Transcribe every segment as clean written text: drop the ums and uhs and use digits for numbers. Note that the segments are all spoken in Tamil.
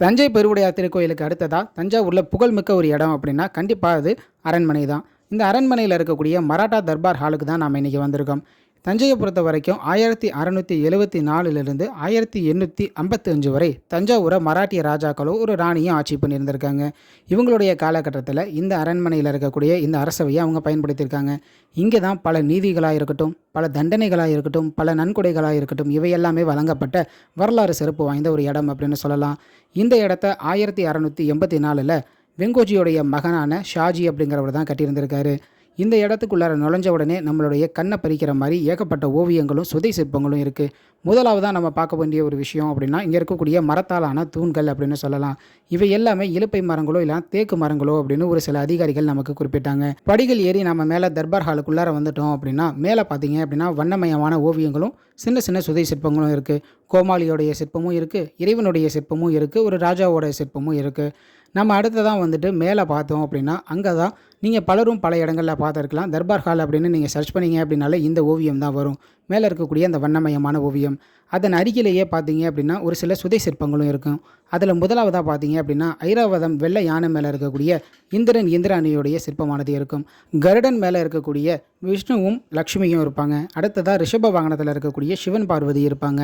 தஞ்சை பெருவுடையார் திருக்கோயிலுக்கு அடுத்ததாக தஞ்சாவூரில் புகழ்மிக்க ஒரு இடம் அப்படின்னா கண்டிப்பாக அது அரண்மனை தான். இந்த அரண்மனையில் இருக்கக்கூடிய மராட்டா தர்பார் ஹாலுக்கு தான் நாம் இன்றைக்கி வந்திருக்கோம். தஞ்சையை பொறுத்த வரைக்கும் 1674 1855 வரை தஞ்சாவூரை மராட்டிய ராஜாக்களும் ஒரு ராணியும் ஆட்சி பண்ணியிருந்திருக்காங்க. இவங்களுடைய காலகட்டத்தில் இந்த அரண்மனையில் இருக்கக்கூடிய இந்த அரசவையை அவங்க பயன்படுத்தியிருக்காங்க. இங்கே தான் பல நீதிகளாக இருக்கட்டும், பல தண்டனைகளாக இருக்கட்டும், பல நன்கொடைகளாக இருக்கட்டும், இவை எல்லாமே வழங்கப்பட்ட வரலாறு சிறப்பு வாய்ந்த ஒரு இடம் அப்படின்னு சொல்லலாம். இந்த இடத்த 1684 வெங்கோஜியோடைய மகனான ஷாஜி அப்படிங்கிறவர் தான் கட்டியிருந்திருக்காரு. இந்த இடத்துக்குள்ளார நுழைஞ்ச உடனே நம்மளுடைய கண்ணை பறிக்கிற மாதிரி ஏகப்பட்ட ஓவியங்களும் சுதை சிற்பங்களும் இருக்குது. முதலாவதாக நம்ம பார்க்க வேண்டிய ஒரு விஷயம் அப்படின்னா இங்கே இருக்கக்கூடிய மரத்தாலான தூண்கள் அப்படின்னு சொல்லலாம். இவை எல்லாமே இலுப்பை மரங்களோ இல்லை தேக்கு மரங்களோ அப்படின்னு ஒரு சில அதிகாரிகள் நமக்கு குறிப்பிட்டாங்க. படிகள் ஏறி நம்ம மேலே தர்பார் ஹாலுக்குள்ளார வந்துட்டோம் அப்படின்னா மேலே பார்த்தீங்க அப்படின்னா வண்ணமயமான ஓவியங்களும் சின்ன சின்ன சுதை சிற்பங்களும் இருக்குது. கோமாளியோடைய சிற்பமும் இருக்குது, இறைவனுடைய சிற்பமும் இருக்குது, ஒரு ராஜாவோட சிற்பமும் இருக்குது. நம்ம அடுத்ததான் வந்துட்டு மேலே பார்த்தோம் அப்படின்னா அங்கே தான் நீங்கள் பலரும் பல இடங்களில் பார்த்துருக்கலாம். தர்பார் ஹால் அப்படின்னு நீங்கள் சர்ச் பண்ணிங்க அப்படின்னாலே இந்த ஓவியம் தான் வரும். மேலே இருக்கக்கூடிய அந்த வண்ணமயமான ஓவியம். அதன் அருகிலேயே பார்த்தீங்க அப்படின்னா ஒரு சில சுதை சிற்பங்களும் இருக்கும். அதில் முதலாவதாக பார்த்தீங்க அப்படின்னா ஐராவதம் வெள்ளை யானை மேலே இருக்கக்கூடிய இந்திரன் இந்திராணியோடைய சிற்பமானது இருக்கும். கருடன் மேலே இருக்கக்கூடிய விஷ்ணுவும் லக்ஷ்மியும் இருப்பாங்க. அடுத்ததாக ரிஷப வாகனத்தில் இருக்கக்கூடிய சிவன் பார்வதி இருப்பாங்க.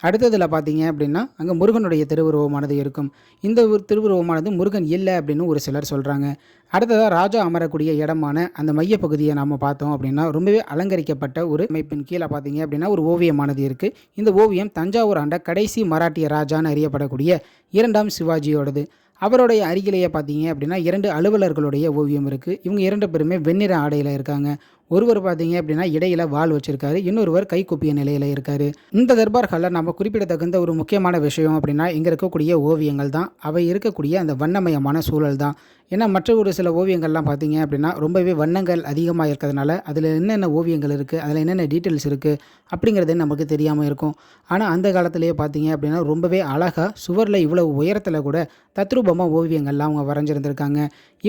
அடுத்ததில் பார்த்தீங்க அப்படின்னா அங்கே முருகனுடைய திருவுருவமானது இருக்கும். இந்த திருவுருவமானது முருகன் இல்லை அப்படின்னு ஒரு சிலர் சொல்கிறாங்க. அடுத்ததாக ராஜா அமரக்கூடிய இடமான அந்த மையப்பகுதியை நாம் பார்த்தோம் அப்படின்னா ரொம்பவே அலங்கரிக்கப்பட்ட ஒரு அமைப்பின் கீழே பார்த்தீங்க அப்படின்னா ஒரு ஓவியமானது இருக்குது. இந்த ஓவியம் தஞ்சாவூர் ஆண்ட கடைசி மராட்டிய ராஜான்னு அறியப்படக்கூடிய 2ஆம் சிவாஜியோடது. அவருடைய அருகிலேயே பார்த்தீங்க அப்படின்னா 2 அலுவலர்களுடைய ஓவியம் இருக்குது. இவங்க 2 பேருமே வெண்ணிற ஆடையில் இருக்காங்க. ஒருவர் பார்த்தீங்க அப்படின்னா இடையில வாள் வச்சிருக்காரு, இன்னொருவர் கை கூப்பிய நிலையில் இருக்காரு. இந்த தர்பார் ஹாலில் நம்ம குறிப்பிடத்தகுந்த ஒரு முக்கியமான விஷயம் அப்படின்னா இங்கே இருக்கக்கூடிய ஓவியங்கள் தான். அவை இருக்கக்கூடிய அந்த வண்ணமயமான சூழல் தான். ஏன்னா மற்ற ஒரு சில ஓவியங்கள்லாம் பார்த்தீங்க அப்படின்னா ரொம்பவே வண்ணங்கள் அதிகமாக இருக்கிறதுனால அதில் என்னென்ன ஓவியங்கள் இருக்குது, அதில் என்னென்ன டீட்டெயில்ஸ் இருக்குது அப்படிங்கிறதே நமக்கு தெரியாமல் இருக்கும். ஆனால் அந்த காலத்திலேயே பார்த்தீங்க அப்படின்னா ரொம்பவே அழகாக சுவரில் இவ்வளோ உயரத்தில் கூட தத்ரூபமாக ஓவியங்கள்லாம் அவங்க வரைஞ்சிருந்திருக்காங்க.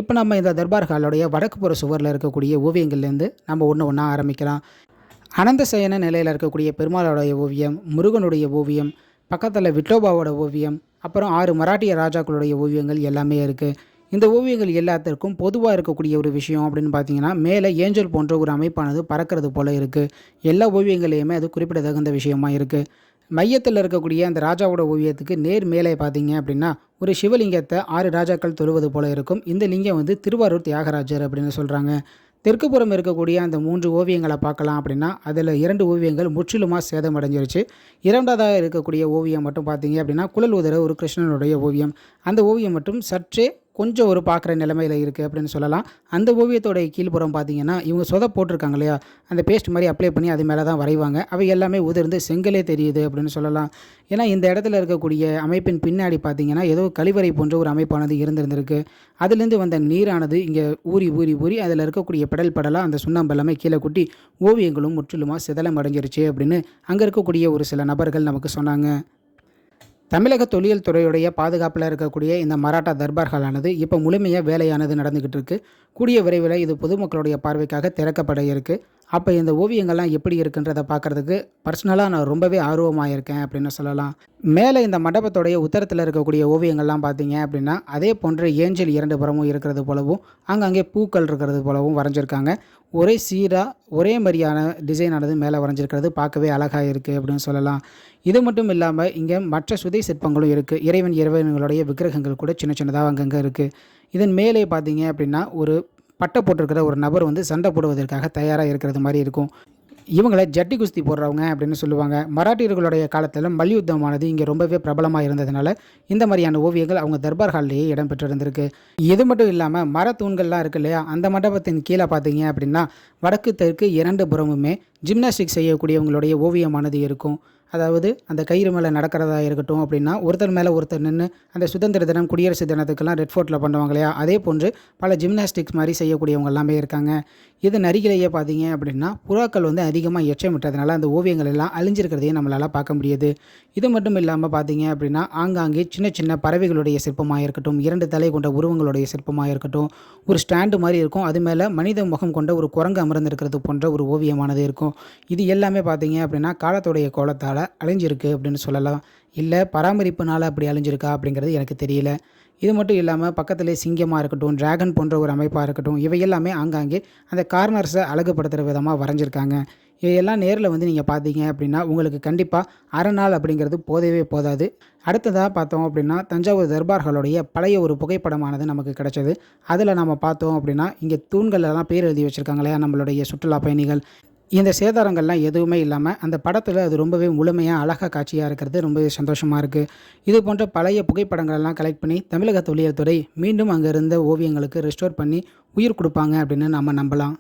இப்போ நம்ம இந்த தர்பார் ஹாலோடைய வடக்கு புற சுவரில் இருக்கக்கூடிய ஓவியங்கள்லேருந்து நம்ம ஒன்று ஒன்றா ஆரம்பிக்கலாம். அனந்த சயன நிலையில் இருக்கக்கூடிய பெருமாளுடைய ஓவியம், முருகனுடைய ஓவியம், பக்கத்தில் விட்டோபாவோட ஓவியம், அப்புறம் 6 மராட்டிய ராஜாக்களுடைய ஓவியங்கள் எல்லாமே இருக்குது. இந்த ஓவியங்கள் எல்லாத்திற்கும் பொதுவாக இருக்கக்கூடிய ஒரு விஷயம் அப்படின்னு பார்த்தீங்கன்னா மேலே ஏஞ்சல் போன்ற ஒரு அமைப்பானது பறக்கிறது போல் இருக்குது. எல்லா ஓவியங்களையுமே அது குறிப்பிடத்தகுந்த விஷயமா இருக்குது. மையத்தில் இருக்கக்கூடிய அந்த ராஜாவோட ஓவியத்துக்கு நேர் மேலே பார்த்தீங்க அப்படின்னா ஒரு சிவலிங்கத்தை 6 ராஜாக்கள் தொழுவது போல் இருக்கும். இந்த லிங்கம் வந்து திருவாரூர் தியாகராஜர் அப்படின்னு சொல்கிறாங்க. தெற்கு புறம் இருக்கக்கூடிய அந்த 3 ஓவியங்களை பார்க்கலாம் அப்படின்னா அதில் 2 ஓவியங்கள் முற்றிலுமாக சேதமடைஞ்சிருச்சு. 2வதாக இருக்கக்கூடிய ஓவியம் மட்டும் பார்த்தீங்க அப்படின்னா குழல் உதர ஒரு கிருஷ்ணனுடைய ஓவியம். அந்த ஓவியம் மட்டும் சற்றே கொஞ்சம் ஒரு பார்க்குற நிலைமையில் இருக்குது அப்படின்னு சொல்லலாம். அந்த ஓவியத்தோடைய கீழ்ப்புறம் பார்த்தீங்கன்னா இவங்க போட்டிருக்காங்க இல்லையா, அந்த பேஸ்ட் மாதிரி அப்ளை பண்ணி அது மேலே தான் வரைவாங்க. அவை எல்லாமே உதிர்ந்து செங்கலே தெரியுது அப்படின்னு சொல்லலாம். ஏன்னா இந்த இடத்துல இருக்கக்கூடிய அமைப்பின் பின்னாடி பார்த்தீங்கன்னா ஏதோ கழிவறை போன்ற ஒரு அமைப்பானது இருந்திருக்கு. அதுலேருந்து வந்த நீரானது இங்கே ஊறி ஊறி ஊறி அதில் இருக்கக்கூடிய படலாக அந்த சுண்ணாம்பு எல்லாமே கீழே கொட்டி ஓவியங்களும் முற்றிலுமாக சிதலம் அடைஞ்சிருச்சு அப்படின்னு அங்கே இருக்கக்கூடிய ஒரு சில நபர்கள் நமக்கு சொன்னாங்க. தமிழக தொல்லியல் துறையுடைய பாதுகாப்பில் இருக்கக்கூடிய இந்த மராட்டா தர்பார் ஹாலானது இப்போ முழுமையாக வேலையானது நடந்துக்கிட்டு இருக்குது. கூடிய விரைவில் இது பொதுமக்களுடைய பார்வைக்காக திறக்கப்பட இருக்குது. அப்போ இந்த ஓவியங்கள்லாம் எப்படி இருக்குன்றதை பார்க்குறதுக்கு பர்சனலாக நான் ரொம்பவே ஆர்வமாக இருக்கேன் அப்படின்னு சொல்லலாம். மேலே இந்த மண்டபத்துடைய உத்தரத்தில் இருக்கக்கூடிய ஓவியங்கள்லாம் பார்த்தீங்க அப்படின்னா அதே போன்ற ஏஞ்சல் 2 புறமும் இருக்கிறது போலவும் அங்கங்கே பூக்கள் இருக்கிறது போலவும் வரைஞ்சிருக்காங்க. ஒரே சீராக ஒரே மாதிரியான டிசைனானது மேலே வரைஞ்சிருக்கிறது பார்க்கவே அழகாக இருக்குது அப்படின்னு சொல்லலாம். இது மட்டும் இல்லாமல் இங்கே மற்ற சுதை சிற்பங்களும் இருக்குது. இறைவனுடைய விக்கிரகங்கள் கூட சின்ன சின்னதாக அங்கங்கே இருக்குது. இதன் மேலே பார்த்தீங்க அப்படின்னா ஒரு பட்டை போட்டிருக்கிற ஒரு நபர் வந்து சண்டை போடுவதற்காக தயாராக இருக்கிறது மாதிரி இருக்கும். இவங்களை ஜட்டி குஸ்தி போடுறவங்க அப்படின்னு சொல்லுவாங்க. மராட்டியர்களுடைய காலத்தில் மல்யுத்தமானது இங்கே ரொம்பவே பிரபலமாக இருந்ததுனால இந்த மாதிரியான ஓவியங்கள் அவங்க தர்பார் ஹால்லேயே இடம்பெற்றிருந்திருக்கு. இது மட்டும் இல்லாமல் மரத்தூண்கள்லாம் இருக்கு இல்லையா, அந்த மண்டபத்தின் கீழே பார்த்தீங்க அப்படின்னா வடக்கு தெற்கு 2 புறமுமே ஜிம்னாஸ்டிக் செய்யக்கூடியவங்களுடைய ஓவியமானது இருக்கும். அதாவது அந்த கயிறு மேலே நடக்கிறதா இருக்கட்டும் அப்படின்னா ஒருத்தர் மேலே ஒருத்தர் நின்று அந்த சுதந்திர தினம் குடியரசு தினத்துக்கெல்லாம் ரெட் ஃபோர்ட்டில் பண்ணுவாங்க இல்லையா, அதே போன்று பல ஜிம்னாஸ்டிக்ஸ் மாதிரி செய்யக்கூடியவங்க எல்லாமே இருக்காங்க. இதன் அருகிலேயே பார்த்தீங்க அப்படின்னா புறாக்கள் வந்து அதிகமாக எச்சமிட்டதுனால அந்த ஓவியங்கள் எல்லாம் அழிஞ்சிருக்கிறதையும் நம்மளால் பார்க்க முடியுது. இது மட்டும் இல்லாமல் பார்த்தீங்க அப்படின்னா ஆங்காங்கே சின்ன சின்ன பறவைகளுடைய சிற்பமாக இருக்கட்டும், 2 தலை கொண்ட உருவங்களுடைய சிற்பமாக இருக்கட்டும், ஒரு ஸ்டாண்டு மாதிரி இருக்கும், அது மேலே மனித முகம் கொண்ட ஒரு குரங்கு அமர்ந்திருக்கிறது போன்ற ஒரு ஓவியமானது இருக்கும். இது எல்லாமே பார்த்தீங்க அப்படின்னா காலத்துடைய கோலத்தால் காலத்தால் அழிஞ்சிருக்கு அப்படின்னு சொல்லலாம். இல்லை பராமரிப்புனால அப்படி அழிஞ்சிருக்கா அப்படிங்கிறது எனக்கு தெரியல. இது மட்டும் இல்லாமல் பக்கத்திலே சிங்கமாக இருக்கட்டும், டிராகன் போன்ற ஒரு அமைப்பாக இருக்கட்டும், இவை எல்லாமே ஆங்காங்கே அந்த கார்னர்ஸை அழகுபடுத்துகிற விதமாக வரைஞ்சிருக்காங்க. இவையெல்லாம் நேரில் வந்து நீங்கள் பார்த்தீங்க அப்படின்னா உங்களுக்கு கண்டிப்பாக அரை நாள் அப்படிங்கிறது போதவே போதாது. அடுத்ததாக பார்த்தோம் அப்படின்னா தஞ்சாவூர் தர்பார்களுடைய பழைய ஒரு புகைப்படமானது நமக்கு கிடைச்சது. அதில் நம்ம பார்த்தோம் அப்படின்னா இங்கே தூண்களெல்லாம் பேர் எழுதி வச்சுருக்காங்க இல்லையா நம்மளுடைய சுற்றுலா பயணிகள். இந்த சேதாரங்கள்லாம் எதுவுமே இல்லாமல் அந்த படத்தில் அது ரொம்பவே முழுமையாக அழகாக காட்சியாக இருக்கிறது ரொம்பவே சந்தோஷமாக இருக்குது. இது போன்ற பழைய புகைப்படங்களெல்லாம் கலெக்ட் பண்ணி தமிழக தொல்லியல் துறை மீண்டும் அங்கே இருந்த ஓவியங்களுக்கு ரெஸ்டோர் பண்ணி உயிர் கொடுப்பாங்க அப்படின்னு நம்ம நம்பலாம்.